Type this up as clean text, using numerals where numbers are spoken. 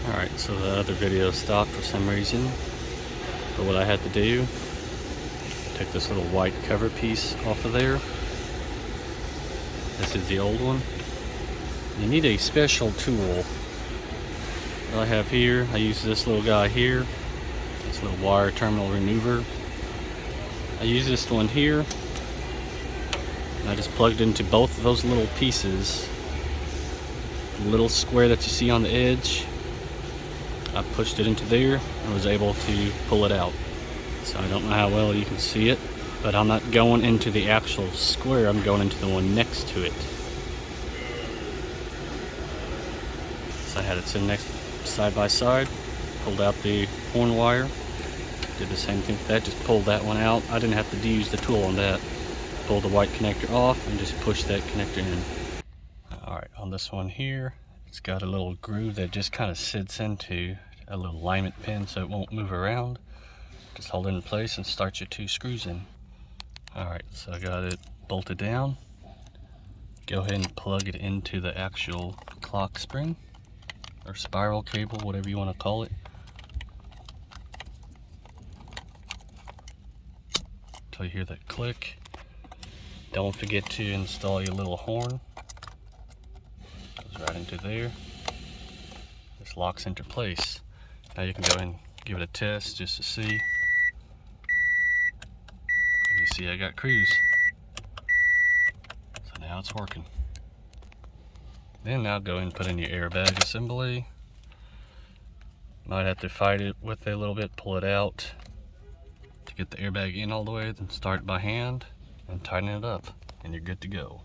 Alright, so the other video stopped for some reason. But what I had to do, take this little white cover piece off of there. This is the old one. You need a special tool. What I have here, I use this little guy here. This little wire terminal remover. I use this one here. And I just plugged into both of those little pieces. The little square that you see on the edge, I pushed it into there and was able to pull it out. So I don't know how well you can see it, but I'm not going into the actual square, I'm going into the one next to it. So I had it sitting next side by side, pulled out the horn wire, did the same thing with that, just pulled that one out. I didn't have to use the tool on that. Pull the white connector off and just push that connector in. Alright, on this one here, it's got a little groove that just kind of sits into a little alignment pin so it won't move around. Just hold it in place and start your 2 screws in. Alright, so I got it bolted down. Go ahead and plug it into the actual clock spring or spiral cable, whatever you want to call it. Until you hear that click. Don't forget to install your little horn. Goes right into there. This locks into place. Now you can go and give it a test just to see. And you see I got cruise. So now it's working. Then now go and put in your airbag assembly. Might have to fight it with it a little bit, pull it out to get the airbag in all the way, then start it by hand and tighten it up, and you're good to go.